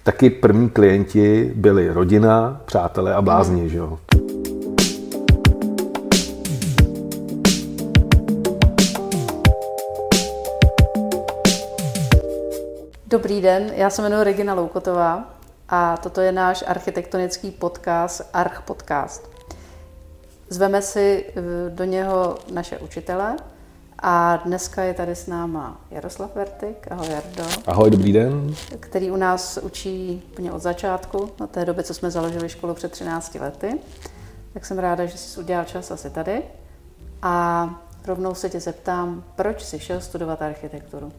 taky první klienti byli rodina, přátelé a blázni, že jo. Dobrý den, já se jmenuji Regina Loukotová a toto je náš architektonický podcast Arch Podcast. Zveme si do něho naše učitele a dneska je tady s náma Jaroslav Vertik. Ahoj, Jardo. Ahoj, dobrý den. Který u nás učí úplně od začátku, od té doby, co jsme založili školu před 13 lety. Tak jsem ráda, že jsi udělal čas asi tady. A rovnou se tě zeptám, proč jsi šel studovat architekturu?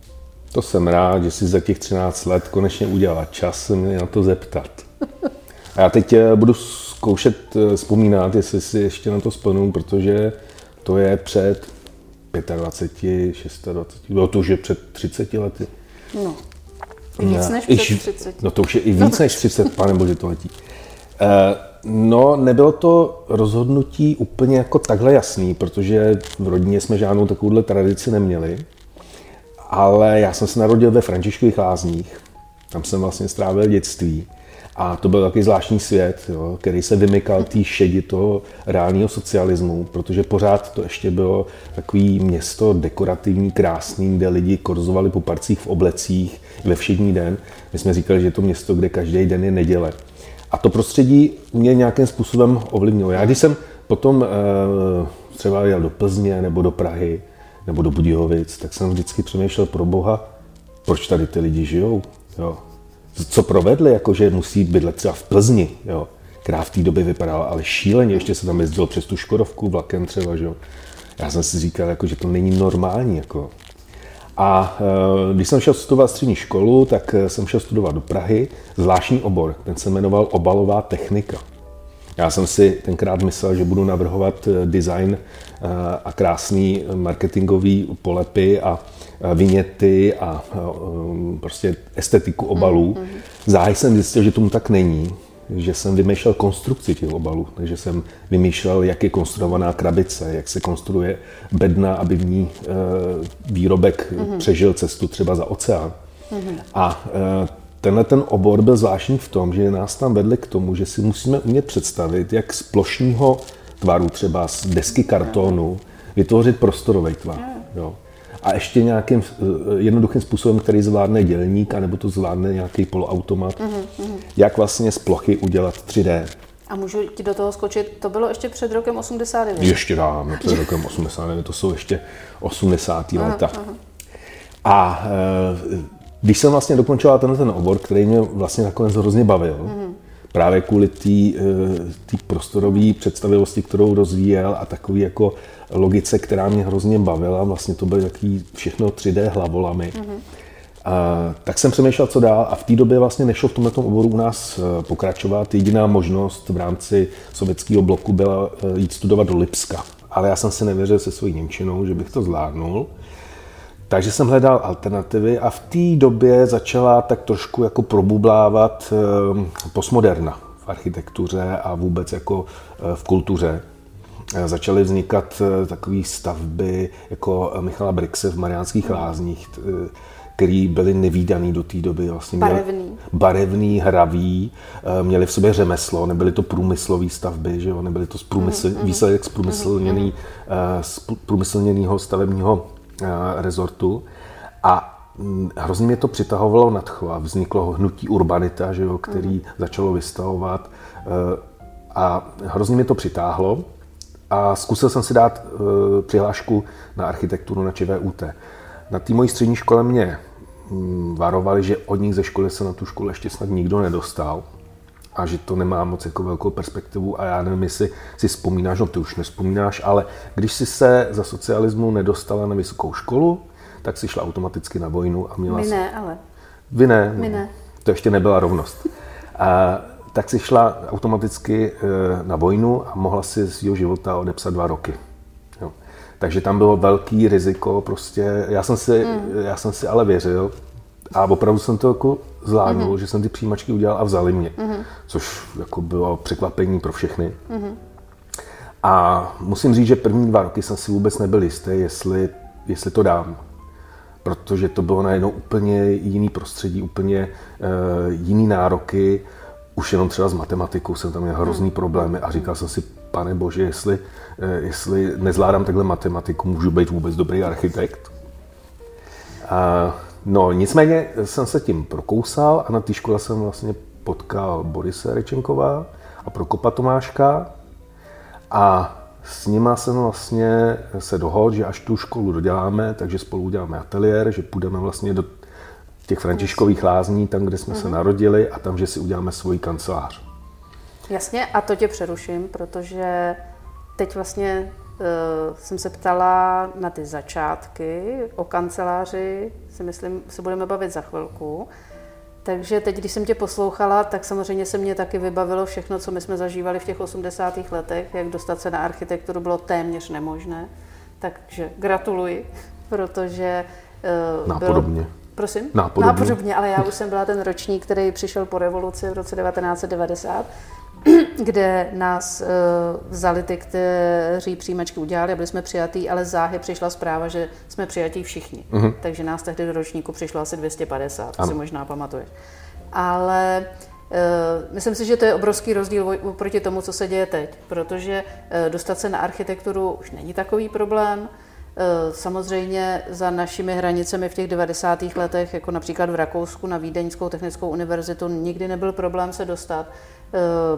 To jsem rád, že jsi za těch 13 let konečně udělala čas se mě na to zeptat. A já teď budu zkoušet vzpomínat, jestli si ještě na to vzpomenu, protože to je před 25, 26, bylo to už je před 30 lety. No, víc než před 30. No to už je i víc než 30, pane bože, to letí. No, nebylo to rozhodnutí úplně jako takhle jasný, protože v rodině jsme žádnou takovouhle tradici neměli. Ale já jsem se narodil ve Františkových Lázních, tam jsem vlastně strávil dětství a to byl takový zvláštní svět, jo, který se vymykal té šedi toho reálného socialismu, protože pořád to ještě bylo takový město dekorativní, krásný, kde lidi korzovali po parcích v oblecích ve všední den. My jsme říkali, že je to město, kde každý den je neděle. A to prostředí mě nějakým způsobem ovlivnilo. Já když jsem potom třeba jel do Plzně nebo do Prahy, nebo do Budějovic, tak jsem vždycky přemýšlel pro Boha, proč tady ty lidi žijou, jo. Co provedli, jakože musí bydlet třeba v Plzni, jo, která v té době vypadala ale šíleně, ještě se tam jezdilo přes tu Škodovku vlakem třeba, že jo. Já jsem si říkal, jako, že to není normální, jako. A když jsem šel studovat střední školu, tak jsem šel studovat do Prahy, zvláštní obor, ten se jmenoval obalová technika. Já jsem si tenkrát myslel, že budu navrhovat design a krásný marketingový polepy a viněty a prostě estetiku obalů. Záhy jsem zjistil, že tomu tak není, že jsem vymýšlel konstrukci těch obalů, takže jsem vymýšlel, jak je konstruovaná krabice, jak se konstruuje bedna, aby v ní výrobek přežil cestu třeba za oceán. A tenhle ten obor byl zvláštní v tom, že nás tam vedli k tomu, že si musíme umět představit, jak z plošního tvaru, třeba z desky kartonu, vytvořit prostorový tvar. Jo. A ještě nějakým jednoduchým způsobem, který zvládne dělník, anebo to zvládne nějaký poloautomat, jak vlastně z plochy udělat 3D. A můžu ti do toho skočit, to bylo ještě před rokem 89? Ještě dávno, před rokem 89, to jsou ještě 80. léta. A když jsem vlastně dokončoval ten obor, který mě vlastně nakonec hrozně bavil, právě kvůli té prostorové představivosti, kterou rozvíjel a takový jako logice, která mě hrozně bavila, vlastně to byly takový všechno 3D hlavolamy. Tak jsem přemýšlel, co dál a v té době vlastně nešlo v tomto oboru u nás pokračovat. Jediná možnost v rámci sovětského bloku byla jít studovat do Lipska. Ale já jsem si nevěřil se svojí němčinou, že bych to zvládnul. Takže jsem hledal alternativy a v té době začala tak trošku jako probublávat postmoderna v architektuře a vůbec jako v kultuře. Začaly vznikat takové stavby jako Michala Brixe v Mariánských Lázních, který byly nevídaný do té doby. Vlastně barevný, hravý, měli v sobě řemeslo, nebyly to průmyslové stavby, že jo? Nebyly to výsledek z průmyslněného stavebního rezortu a hrozně mě to přitahovalo nadcho a vzniklo hnutí urbanita, že jo, který začalo vystavovat a hrozně mě to přitáhlo a zkusil jsem si dát přihlášku na architekturu na ČVUT. Na té mojí střední škole mě varovali, že od nich ze školy se na tu školu ještě snad nikdo nedostal a že to nemá moc jako velkou perspektivu a já nevím, jestli si vzpomínáš, no ty už nevzpomínáš, ale když si se za socialismu nedostala na vysokou školu, tak si šla automaticky na vojnu a měla... My ne, ale... Vy ne? My ne. To ještě nebyla rovnost. Tak si šla automaticky na vojnu a mohla si z svého života odepsat 2 roky. Jo. Takže tam bylo velký riziko, prostě já jsem si ale věřil a opravdu jsem to jako zvládnul, že jsem ty přijímačky udělal a vzali mě, což jako bylo překvapení pro všechny. A musím říct, že první 2 roky jsem si vůbec nebyl jistý, jestli to dám. protože to bylo najednou úplně jiný prostředí, úplně jiný nároky. Už jenom třeba s matematikou jsem tam měl hrozný problémy a říkal jsem si, pane bože, jestli nezvládám takhle matematiku, můžu být vůbec dobrý architekt. No, nicméně jsem se tím prokousal a na té škole jsem vlastně potkal Borise Rečenková a Prokopa Tomáška a s nima jsem vlastně se dohodl, že až tu školu doděláme, takže spolu uděláme ateliér, že půjdeme vlastně do těch Františkových lázní, tam, kde jsme se narodili a tam, že si uděláme svoji kancelář. Jasně, a to tě přeruším, protože teď vlastně jsem se ptala na ty začátky, o kanceláři si myslím, se budeme bavit za chvilku. Takže teď, když jsem tě poslouchala, tak samozřejmě se mě taky vybavilo všechno, co my jsme zažívali v těch 80. letech, jak dostat se na architekturu bylo téměř nemožné. Takže gratuluji, protože Nápodobně. Prosím? Nápodobně, ale já už jsem byla ten ročník, který přišel po revoluci v roce 1990, kde nás vzali ty, kteří přijímačky udělali a byli jsme přijatí, ale záhy přišla zpráva, že jsme přijatí všichni. Takže nás tehdy do ročníku přišlo asi 250, to si možná pamatuješ. Ale myslím si, že to je obrovský rozdíl oproti tomu, co se děje teď, protože dostat se na architekturu už není takový problém. Samozřejmě za našimi hranicemi v těch 90. letech, jako například v Rakousku na Vídeňskou technickou univerzitu, nikdy nebyl problém se dostat.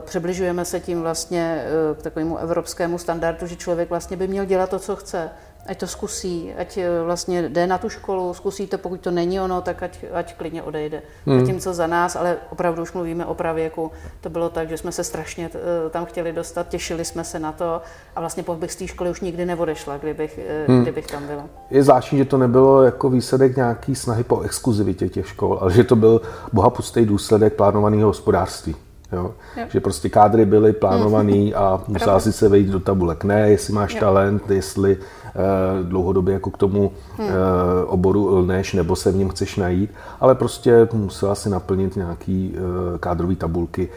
Přibližujeme se tím vlastně k takovému evropskému standardu, že člověk vlastně by měl dělat to, co chce. Ať to zkusí, ať vlastně jde na tu školu, zkusí to, pokud to není ono, tak ať klidně odejde. Zatímco za nás, ale opravdu už mluvíme o pravěku, to bylo tak, že jsme se strašně tam chtěli dostat, těšili jsme se na to a vlastně bych z té školy už nikdy neodešla, kdybych tam byla. Je zvláštní, že to nebylo jako výsledek nějaký snahy po exkluzivitě těch škol, ale že to byl bohapustý důsledek plánovaného hospodářství. Jo? Že prostě kádry byly plánovaný a musela si se vejít do tabulek. Ne, jestli máš talent, jestli dlouhodobě jako k tomu oboru lneš nebo se v něm chceš najít, ale prostě musela si naplnit nějaký kádrový tabulky,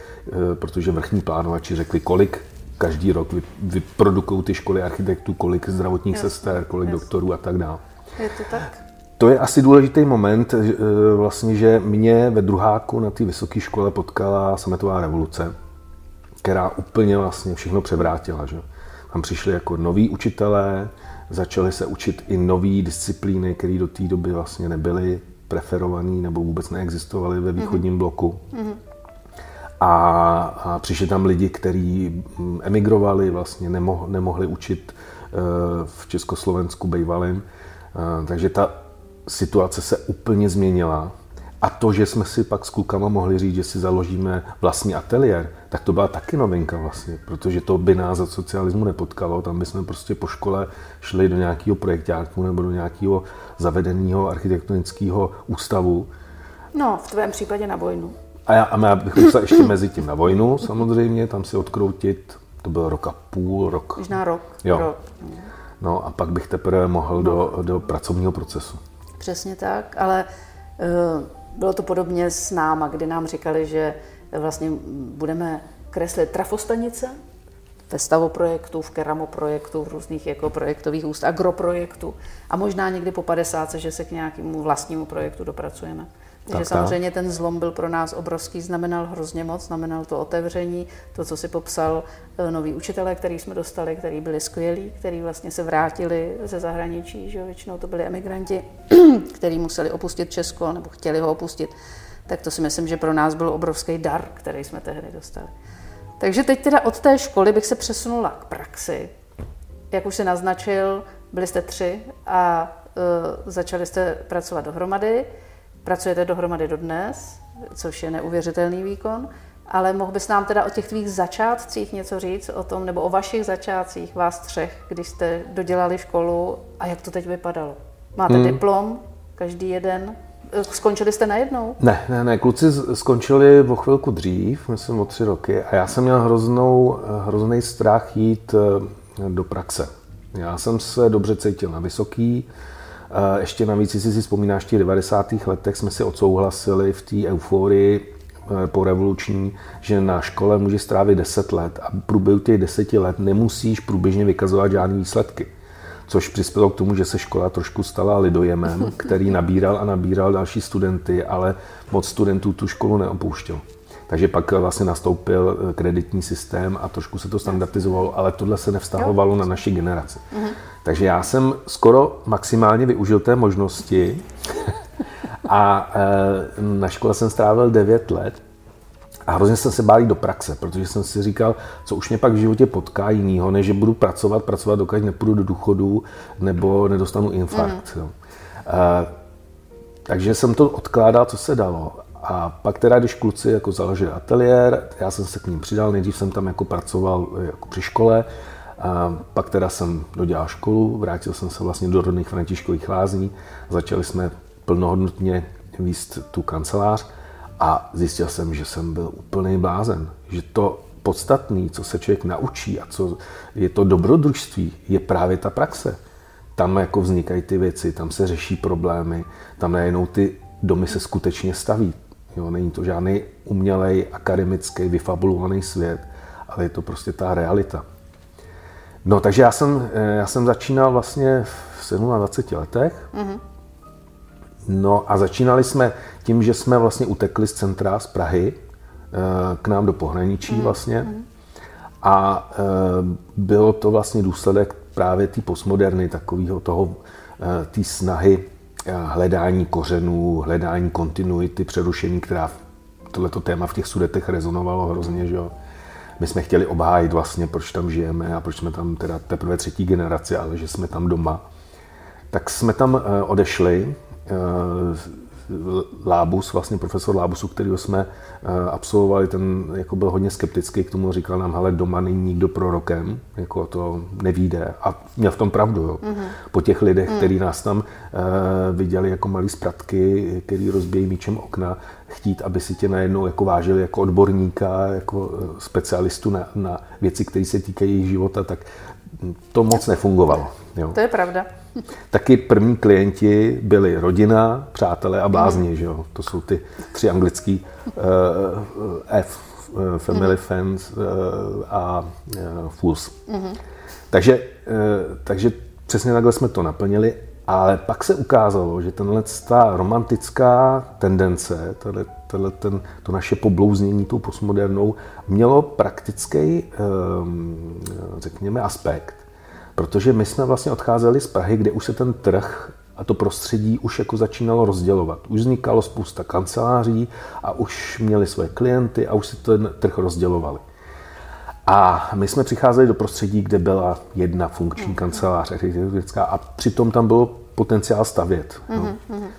protože vrchní plánovači řekli, kolik každý rok vyprodukují ty školy architektů, kolik zdravotních sester, kolik doktorů a tak dále. Je to tak? To je asi důležitý moment, vlastně, že mě ve druháku na té vysoké škole potkala sametová revoluce, která úplně vlastně všechno převrátila. Že? Tam přišli jako noví učitelé, začaly se učit i nové disciplíny, které do té doby vlastně nebyly preferované nebo vůbec neexistovaly ve východním bloku. A přišli tam lidi, kteří emigrovali, vlastně nemohli učit v Československu bývalým. Takže ta situace se úplně změnila a to, že jsme si pak s klukama mohli říct, že si založíme vlastní ateliér, tak to byla taky novinka vlastně, protože to by nás za socialismu nepotkalo, tam bychom prostě po škole šli do nějakého projekťáku nebo do nějakého zavedeného architektonického ústavu. No, v tvém případě na Vojnu. A já bych musel ještě mezi tím na Vojnu samozřejmě, tam si odkroutit, to byl rok a půl, rok. Možná rok. Jo. Rok. No a pak bych teprve mohl do pracovního procesu. Přesně tak, ale bylo to podobně s náma, kdy nám říkali, že vlastně budeme kreslit trafostanice ve stavoprojektu, v keramoprojektu, v různých jako projektových agroprojektu a možná někdy po 50, že se k nějakému vlastnímu projektu dopracujeme. Takže samozřejmě ten zlom byl pro nás obrovský, znamenal hrozně moc, znamenal to otevření, to, co si popsal noví učitelé, který jsme dostali, který byli skvělí, který vlastně se vrátili ze zahraničí, že většinou to byli emigranti, kteří museli opustit Česko nebo chtěli ho opustit, tak to si myslím, že pro nás byl obrovský dar, který jsme tehdy dostali. Takže teď teda od té školy bych se přesunula k praxi. Jak už se naznačil, byli jste 3 a začali jste pracovat dohromady. Pracujete dohromady dodnes, což je neuvěřitelný výkon, ale mohl bys nám teda o těch tvých začátcích něco říct o tom, nebo o vašich začátcích, vás 3, když jste dodělali školu a jak to teď vypadalo? Máte diplom, každý jeden? Skončili jste najednou? Ne, kluci skončili o chvilku dřív, myslím o 3 roky a já jsem měl hrozný strach jít do praxe. Já jsem se dobře cítil na vysoký. Ještě navíc, jestli si vzpomínáš, v těch 90. letech jsme si odsouhlasili v té euforii po revoluční, že na škole může strávit 10 let a v průběhu těch 10 let nemusíš průběžně vykazovat žádné výsledky. což přispělo k tomu, že se škola trošku stala lidojemem, který nabíral další studenty, ale moc studentů tu školu neopouštěl. Takže pak vlastně nastoupil kreditní systém a trošku se to standardizovalo, ale tohle se nevztahovalo na naši generaci. Takže já jsem skoro maximálně využil té možnosti a na škole jsem strávil 9 let a hrozně jsem se bál jít do praxe, protože jsem si říkal, co už mě pak v životě potká jinýho, než že budu pracovat, dokud nepůjdu do důchodu nebo nedostanu infarkt. Takže jsem to odkládal, co se dalo. A pak teda, když kluci jako založili ateliér, já jsem se k ním přidal, nejdřív jsem tam jako pracoval jako při škole, a pak teda jsem dodělal školu, vrátil jsem se vlastně do rodných Františkových Lázní, začali jsme plnohodnotně vést tu kancelář a zjistil jsem, že jsem byl úplný blázen, že to podstatné, co se člověk naučí a co je to dobrodružství, je právě ta praxe. Tam jako vznikají ty věci, tam se řeší problémy, tam najednou ty domy se skutečně staví. Jo, není to žádný umělej, akademický, vyfabulovaný svět, ale je to prostě ta realita. No, takže já jsem začínal vlastně v 27 letech. No a začínali jsme tím, že jsme vlastně utekli z centra, z Prahy, k nám do pohraničí vlastně. A bylo to vlastně důsledek právě té postmoderny, takového toho, té snahy hledání kořenů, hledání kontinuity, přerušení, která tohleto téma v těch Sudetech rezonovalo hrozně, že jo. My jsme chtěli obhájit vlastně, proč tam žijeme a proč jsme tam teda teprve 3. generaci, ale že jsme tam doma. Tak jsme tam odešli, Lábus, vlastně profesor Lábusu, kterýho jsme absolvovali, ten jako byl hodně skeptický k tomu, říkal nám, hele, doma není nikdo prorokem, jako to nevíde. A měl v tom pravdu, jo. Po těch lidech, kteří nás tam viděli jako malý spratky, který rozbíjí míčem okna, chtít, aby si tě najednou jako vážili jako odborníka, jako specialistu na věci, které se týkají jejich života, tak to moc nefungovalo. Jo. To je pravda. Taky první klienti byli rodina, přátelé a blázni, že jo? To jsou ty 3 anglický F, family, friends a fools. Takže přesně takhle jsme to naplnili, ale pak se ukázalo, že ta romantická tendence, to naše poblouznění tou postmodernou, mělo praktický, řekněme, aspekt. Protože my jsme vlastně odcházeli z Prahy, kde už se ten trh a to prostředí už jako začínalo rozdělovat. Už vznikalo spousta kanceláří a už měli své klienty a už se ten trh rozdělovali. A my jsme přicházeli do prostředí, kde byla jedna funkční kancelář architektonická a přitom tam bylo potenciál stavět.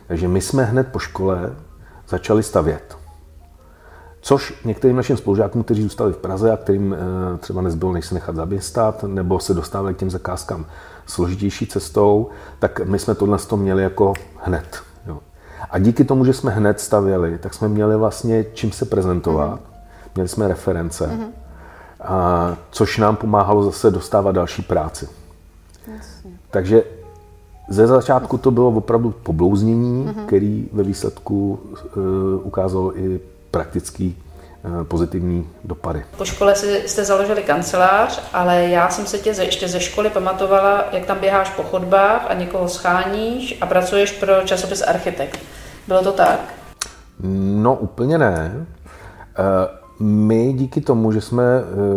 Takže my jsme hned po škole začali stavět. Což některým našim spolužákům, kteří zůstali v Praze a kterým třeba nezbylo, než se nechat zaměstnat, nebo se dostávali k těm zakázkám složitější cestou, tak my jsme tohle měli jako hned. Jo. A díky tomu, že jsme hned stavěli, tak jsme měli vlastně čím se prezentovat. Měli jsme reference, což nám pomáhalo zase dostávat další práci. Takže ze začátku to bylo opravdu poblouznění, který ve výsledku ukázalo i praktický pozitivní dopady. Po škole jste založili kancelář, ale já jsem se tě ještě ze školy pamatovala, jak tam běháš po chodbách a někoho scháníš a pracuješ pro časopis Architekt. Bylo to tak? No úplně ne. My díky tomu, že jsme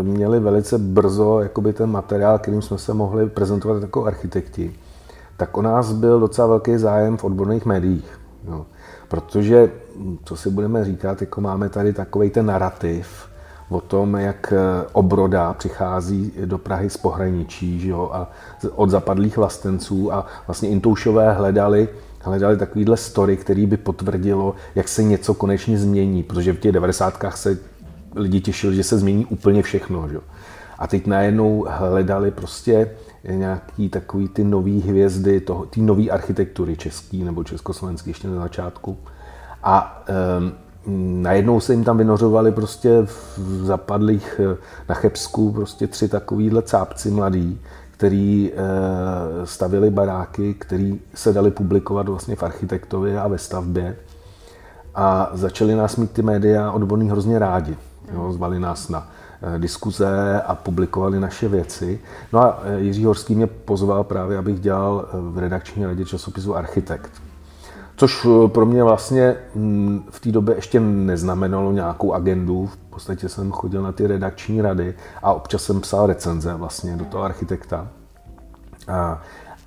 měli velice brzo jakoby ten materiál, kterým jsme se mohli prezentovat jako architekti, tak o nás byl docela velký zájem v odborných médiích. Jo. Protože, co si budeme říkat, jako máme tady takovej ten narrativ o tom, jak obroda přichází do Prahy z pohraničí, že jo, a od zapadlých vlastenců a vlastně Intoušové hledali takovýhle story, který by potvrdilo, jak se něco konečně změní, protože v těch 90kách se lidi těšili, že se změní úplně všechno, že jo. A teď najednou hledali prostě nějaký takový ty nový hvězdy, ty nový architektury český nebo československý ještě na začátku. A najednou se jim tam vynořovali prostě v zapadlých na Chebsku prostě 3 takovýhle cápci mladí, který stavěli baráky, který se dali publikovat vlastně v architektově a ve stavbě. A začali nás mít ty média odborný hrozně rádi. Jo, zvali nás na diskuze a publikovali naše věci. No a Jiří Horský mě pozval právě, abych dělal v redakční radě časopisu Architekt. Což pro mě vlastně v té době ještě neznamenalo nějakou agendu. V podstatě jsem chodil na ty redakční rady a občas jsem psal recenze vlastně do toho Architekta.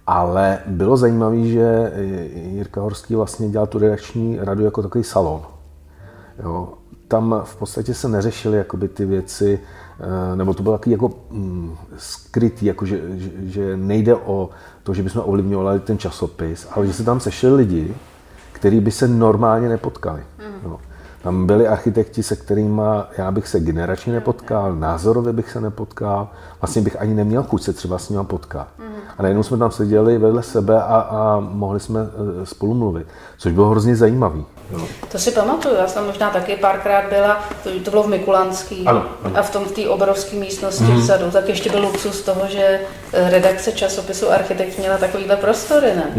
Ale bylo zajímavé, že Jirka Horský vlastně dělal tu redakční radu jako takový salon. Jo. Tam v podstatě se neřešily jakoby ty věci, nebo to bylo takový jako skrytý, jako že nejde o to, že bychom ovlivňovali ten časopis, ale že se tam sešli lidi, kteří by se normálně nepotkali. Jo. Tam byli architekti, se kterými já bych se generačně nepotkal, názorově bych se nepotkal, vlastně bych ani neměl chuť se třeba s nimi potkat. A najednou jsme tam seděli vedle sebe a mohli jsme spolu mluvit, což bylo hrozně zajímavý. Jo. To si pamatuju, já jsem možná taky párkrát byla, to bylo v Mikulanský, ano. A v té obrovské místnosti vzadu, tak ještě byl luxus toho, že redakce časopisu Architekt měla takovýhle prostory, ne?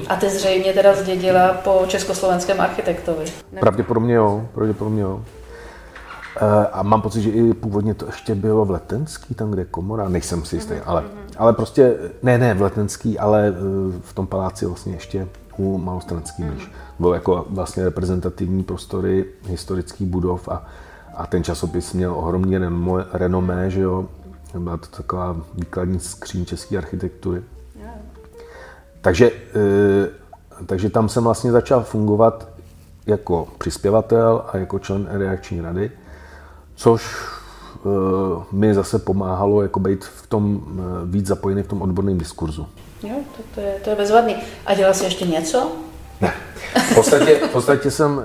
A ty zřejmě teda zdědila po československém architektovi. Ne? Pravděpodobně jo. A mám pocit, že i původně to ještě bylo v Letenský, tam, kde je komora, nejsem si jistý, ale prostě, ne v Letenský, ale v tom paláci vlastně ještě u Malostranský mlýš. Bylo jako vlastně reprezentativní prostory historických budov a ten časopis měl ohromný renomé, že jo. Byla to taková výkladní skříň české architektury. Takže tam jsem vlastně začal fungovat jako přispěvatel a jako člen redakční rady, což mi zase pomáhalo jako být v tom víc zapojený v tom odborném diskurzu. Jo, to je bezvadný. A dělal jsi ještě něco? Ne. V podstatě jsem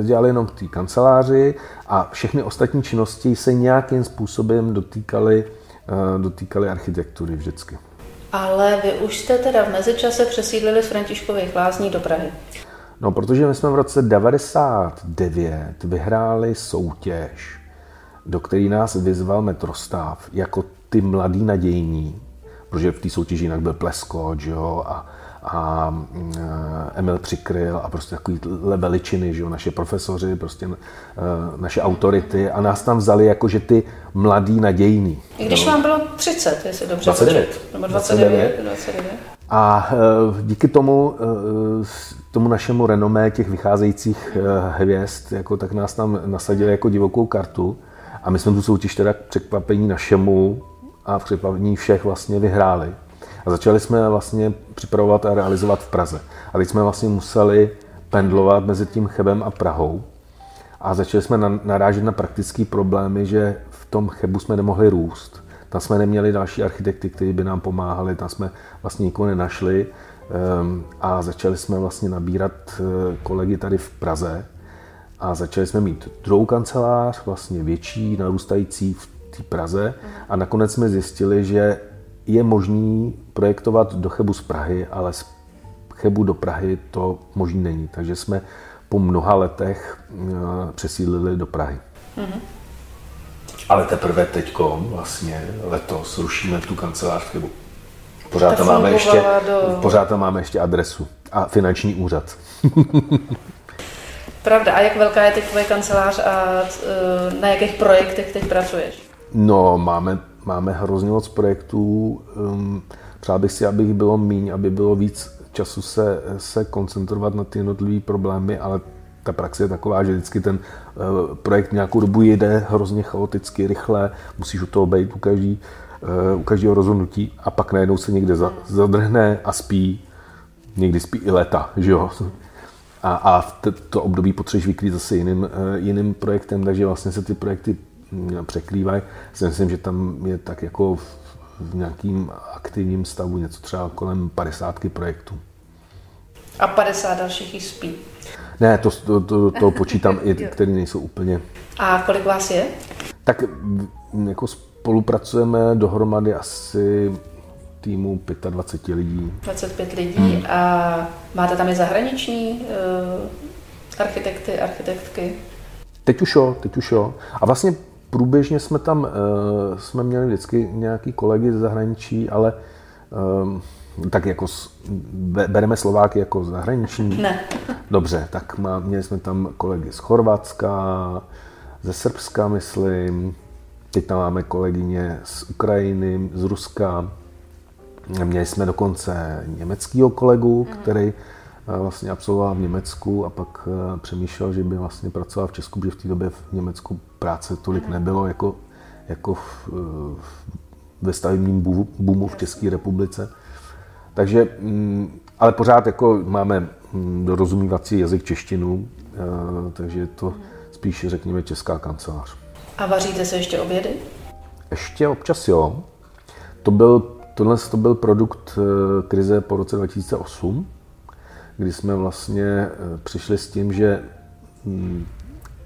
dělal jenom v té kanceláři a všechny ostatní činnosti se nějakým způsobem dotýkaly architektury vždycky. Ale vy už jste teda v mezičase přesídlili z Františkových Lázní do Prahy. No, protože my jsme v roce 1999 vyhráli soutěž, do které nás vyzval Metrostav jako ty mladí nadějní, protože v té soutěži jinak byl Pleskot, jo, a Emil Přikryl a prostě takovýhle veličiny, že jo, naše profesoři, prostě naše autority a nás tam vzali jako, že ty mladí nadějní. I když vám bylo 30, jestli dobře 29. Nebo 29. A díky tomu našemu renomé těch vycházejících hvězd, jako, tak nás tam nasadili jako divokou kartu a my jsme tu soutěž teda k překvapení našemu a v překvapení všech vlastně vyhráli. A začali jsme vlastně připravovat a realizovat v Praze. A teď jsme vlastně museli pendlovat mezi tím Chebem a Prahou. A začali jsme narážet na praktické problémy, že v tom Chebu jsme nemohli růst. Tam jsme neměli další architekty, kteří by nám pomáhali, tam jsme vlastně nikoho nenašli. A začali jsme vlastně nabírat kolegy tady v Praze. A začali jsme mít druhou kancelář, vlastně větší, narůstající v té Praze. A nakonec jsme zjistili, že je možný projektovat do Chebu z Prahy, ale z Chebu do Prahy to možný není. Takže jsme po mnoha letech přesídlili do Prahy. Ale teprve teďko, vlastně letos, rušíme tu kancelář v Chebu. Pořád tam máme ještě adresu a finanční úřad. Pravda. A jak velká je teď tvoje kancelář a na jakých projektech teď pracuješ? No, máme hrozně moc projektů. Přál bych si, aby jich bylo míň, aby bylo víc času se koncentrovat na ty jednotlivé problémy, ale ta praxe je taková, že vždycky ten projekt nějakou dobu jede hrozně chaoticky, rychle, musíš u toho být u každého rozhodnutí a pak najednou se někde zadrhne a spí. Někdy spí i léta, že jo? A v to období potřebuješ vykrýt zase jiným projektem, takže vlastně se ty projekty překrývají. Myslím, že tam je tak jako v nějakým aktivním stavu něco třeba kolem 50 projektů. A 50 dalších jich spí? Ne, to počítám i, který nejsou úplně. A kolik vás je? Tak jako spolupracujeme dohromady asi týmu 25 lidí. 25 lidí a máte tam i zahraniční architekty, architektky? Teď už jo. A vlastně průběžně jsme měli vždycky nějaký kolegy ze zahraničí, ale tak jako bereme Slováky jako zahraniční? Ne. Dobře, tak měli jsme tam kolegy z Chorvatska, ze Srbska, myslím. Teď tam máme kolegyně z Ukrajiny, z Ruska. Měli jsme dokonce německého kolegu, který vlastně absolvoval v Německu a pak přemýšlel, že by vlastně pracoval v Česku, protože v té době v Německu práce tolik nebylo jako ve stavebním boomu v České republice. Takže, ale pořád jako máme dorozumívací jazyk češtinu, takže je to spíš, řekněme, česká kancelář. A vaříte se ještě obědy? Ještě občas jo. Tohle byl produkt krize po roce 2008, kdy jsme vlastně přišli s tím, že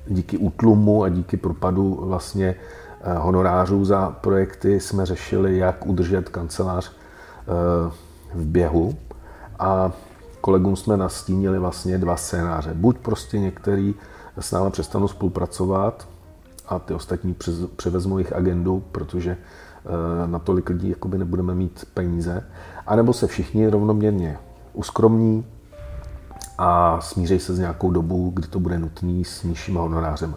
díky útlumu a díky propadu vlastně honorářů za projekty jsme řešili, jak udržet kancelář v běhu. A kolegům jsme nastínili vlastně 2 scénáře. Buď prostě některý s námi přestanou spolupracovat a ty ostatní převezmou jejich agendu, protože na tolik lidí jakoby nebudeme mít peníze, anebo se všichni rovnoměrně uskromní a smíří se s nějakou dobu, kdy to bude nutný s nižšíma honorářem.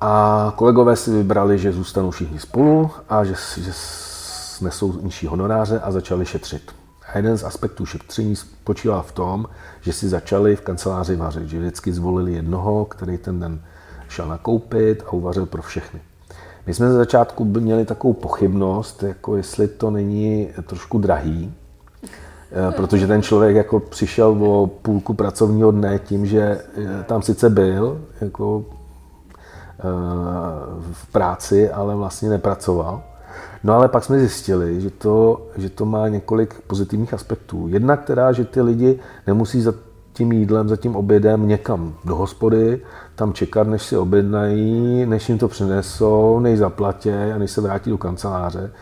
A kolegové si vybrali, že zůstanou všichni spolu a že snesou nižší honoráře a začali šetřit. A jeden z aspektů šetření spočíval v tom, že si začali v kanceláři vařit, že vždycky zvolili jednoho, který ten den šel nakoupit a uvařil pro všechny. My jsme ze začátku měli takovou pochybnost, jako jestli to není trošku drahý, protože ten člověk jako přišel o půlku pracovního dne tím, že tam sice byl jako v práci, ale vlastně nepracoval. No ale pak jsme zjistili, že to má několik pozitivních aspektů. Jedna, že ty lidi nemusí za tím jídlem, za tím obědem někam do hospody, tam čekat, než si objednají, než jim to přinesou, než zaplatí a než se vrátí do kanceláře,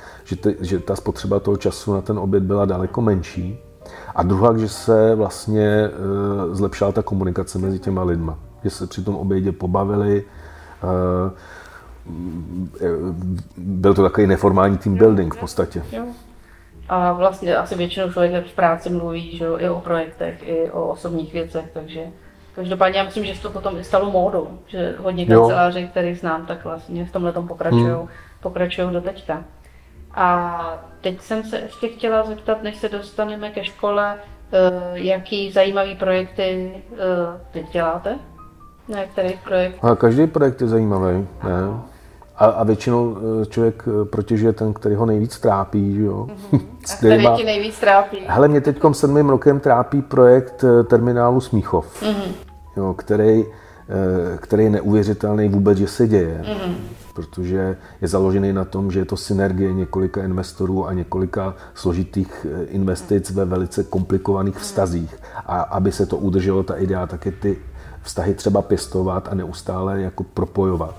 že ta spotřeba toho času na ten oběd byla daleko menší. A druhá, že se vlastně zlepšila ta komunikace mezi těma lidma, že se při tom obědě pobavili. Byl to takový neformální team building v podstatě. Jo. A vlastně asi většinou člověk v práci mluví, že jo, i o projektech, i o osobních věcech, takže každopádně já myslím, že se to potom i stalo módou, že hodně kanceláří, který znám, tak vlastně v tomhletom pokračují do teďka. A teď jsem se ještě chtěla zeptat, než se dostaneme ke škole, jaký zajímavý projekty teď děláte? Na který projekt? A každý projekt je zajímavý, ne? A většinou člověk protěžuje ten, který ho nejvíc trápí, že jo? A který ti nejvíc trápí? Hele, mě teďkom 7. rokem trápí projekt terminálu Smíchov, jo, který je neuvěřitelný vůbec, že se děje, protože je založený na tom, že je to synergie několika investorů a několika složitých investic ve velice komplikovaných vztazích. A aby se to udrželo, ta idea, tak je ty vztahy třeba pěstovat a neustále jako propojovat.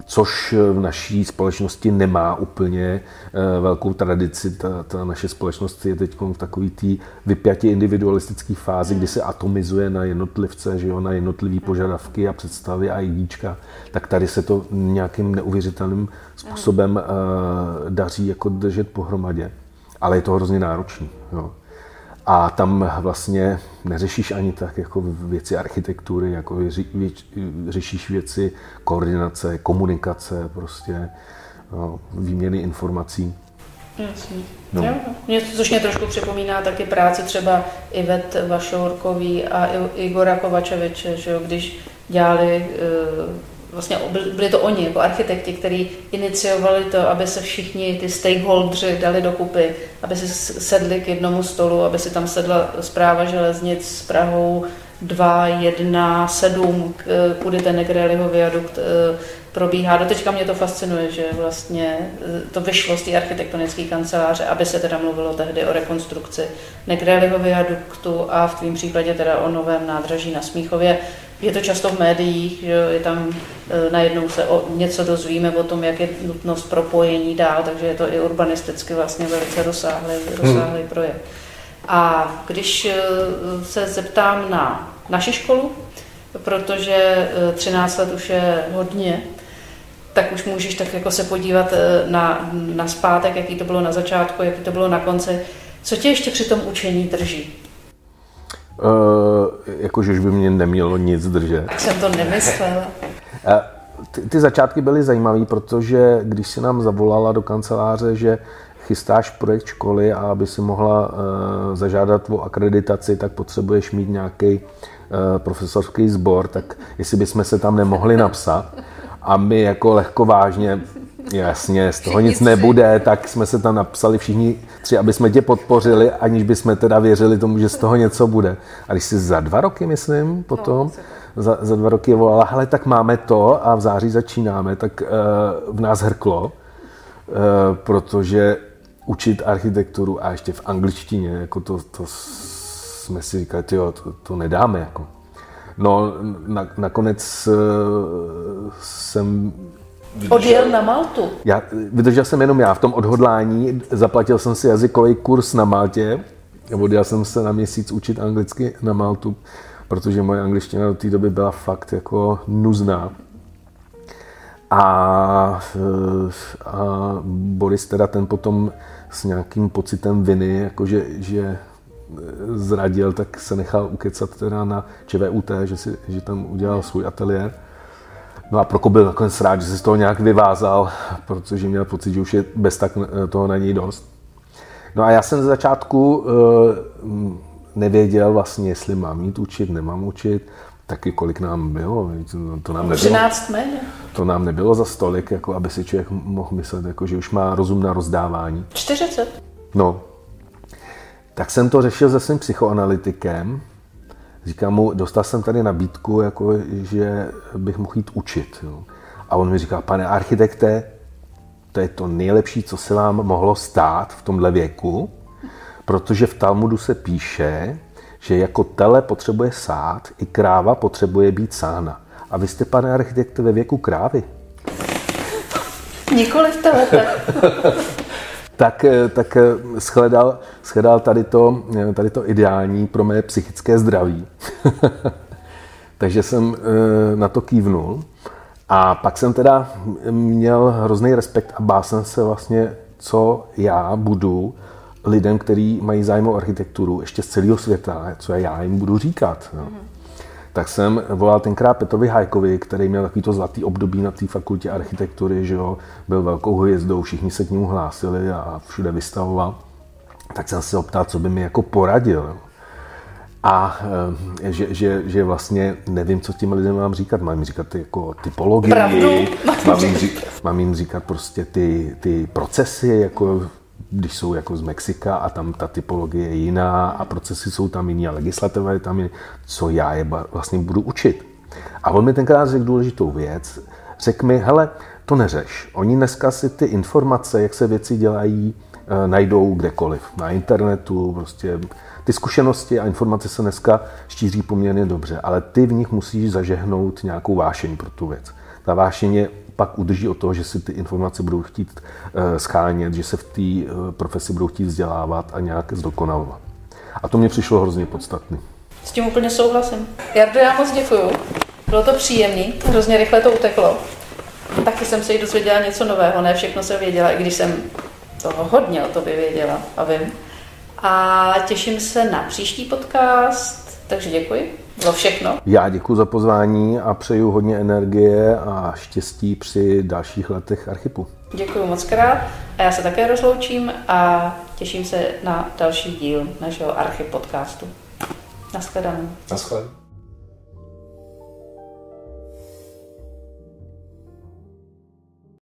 Což v naší společnosti nemá úplně velkou tradici. Ta naše společnost je teď v takové té vypjatě individualistické fázi, kdy se atomizuje na jednotlivce, že jo, na jednotlivé požadavky a představy a jíčka. Tak tady se to nějakým neuvěřitelným způsobem daří jako držet pohromadě. Ale je to hrozně náročný. Jo. A tam vlastně neřešíš ani tak jako věci architektury, jako řešíš věci koordinace, komunikace, prostě výměny informací. Jasně. No. Což mě trošku připomíná taky práci třeba Ivet Vašourkový a Igora Kovačeviče, že jo, když dělali, vlastně byli to oni jako architekti, kteří iniciovali to, aby se všichni ty stakeholdři dali dokupy, aby si sedli k jednomu stolu, aby si tam sedla Správa železnic s Prahou 217, kudy ten Negrelliho viadukt probíhá. Doteďka mě to fascinuje, že vlastně to vyšlo z té architektonické kanceláře, aby se teda mluvilo tehdy o rekonstrukci Negrelliho viaduktu a v tvém případě teda o novém nádraží na Smíchově. Je to často v médiích, že je tam najednou se něco dozvíme o tom, jak je nutnost propojení dál, takže je to i urbanisticky vlastně velice rozsáhlý projekt. A když se zeptám na naši školu, protože 13 let už je hodně, tak už můžeš tak jako se podívat na zpátek, jaký to bylo na začátku, jaký to bylo na konci. Co tě ještě při tom učení drží? Jakože už by mě nemělo nic držet. Tak jsem to nemyslela. ty začátky byly zajímavé, protože když si nám zavolala do kanceláře, že chystáš projekt školy a aby si mohla zažádat o akreditaci, tak potřebuješ mít nějaký profesorský sbor, tak jestli bychom se tam nemohli napsat. A my jako lehkovážně, jasně, z toho nic nebude, tak jsme se tam napsali všichni 3, aby jsme tě podpořili, aniž bychom teda věřili tomu, že z toho něco bude. A když si za 2 roky, myslím, potom, za 2 roky volala, hele, tak máme to a v září začínáme, tak v nás hrklo, protože učit architekturu a ještě v angličtině, jako to jsme si říkali, tyjo, to nedáme, jako. No, nakonec jsem odjel na Maltu. Vydržel jsem jenom já v tom odhodlání, zaplatil jsem si jazykový kurz na Maltě, odjel jsem se na měsíc učit anglicky na Maltu, protože moje angličtina do té doby byla fakt jako nuzná. A Boris teda ten potom s nějakým pocitem viny, jakože že zradil, tak se nechal ukecat teda na ČVUT, že tam udělal svůj ateliér. No a Prokop byl nakonec rád, že se z toho nějak vyvázal, protože měl pocit, že už je bez tak toho na něj dost. No a já jsem ze začátku nevěděl vlastně, jestli mám jít učit, nemám učit, taky kolik nám bylo, to nám nebylo. 13 méně. To nám nebylo za stolik, jako aby si člověk mohl myslet, jako, že už má rozum na rozdávání. 40. No, tak jsem to řešil se svým psychoanalytikem. Říkám mu, dostal jsem tady nabídku, jako, že bych mohl jít učit. Jo. A on mi říká, pane architekte, to je to nejlepší, co se vám mohlo stát v tomhle věku, protože v Talmudu se píše, že jako tele potřebuje sát, i kráva potřebuje být sána. A vy jste, pane architekte, ve věku krávy. Nikoliv telete. tak shledal tady to ideální pro mé psychické zdraví. Takže jsem na to kývnul. A pak jsem teda měl hrozný respekt a bál jsem se vlastně, co já budu lidem, kteří mají zájem o architekturu ještě z celého světa, co já jim budu říkat. No. Tak jsem volal tenkrát Petrovi Hajkovi, který měl takovýto zlatý období na té fakultě architektury, že jo, byl velkou hvězdou, všichni se k němu hlásili a všude vystavoval. Tak jsem se optal, co by mi jako poradil. A že vlastně nevím, co těm lidem mám říkat. Mám jim říkat jako typologii, mám jim říkat prostě ty procesy, jako když jsou jako z Mexika a tam ta typologie je jiná a procesy jsou tam jiný a legislativa je tam jiný, co já je vlastně budu učit. A on mi tenkrát řekl důležitou věc, řekl mi, hele, to neřeš. Oni dneska si ty informace, jak se věci dělají, najdou kdekoliv. Na internetu, prostě ty zkušenosti a informace se dneska šíří poměrně dobře, ale ty v nich musíš zažehnout nějakou vášeň pro tu věc. Ta vášeň je pak udrží od toho, že si ty informace budou chtít shánět, že se v té profesi budou chtít vzdělávat a nějak zdokonalovat. A to mě přišlo hrozně podstatný. S tím úplně souhlasím. Jardo, já moc děkuju. Bylo to příjemný, hrozně rychle to uteklo. Taky jsem se jí dozvěděla něco nového, ne všechno jsem věděla, i když jsem toho hodně o tobě věděla a vím. A těším se na příští podcast, takže děkuji. Bylo všechno. Já děkuji za pozvání a přeju hodně energie a štěstí při dalších letech Archipu. Děkuji moc krát a já se také rozloučím a těším se na další díl našeho Archip podcastu. Naschledanou. Naschledanou.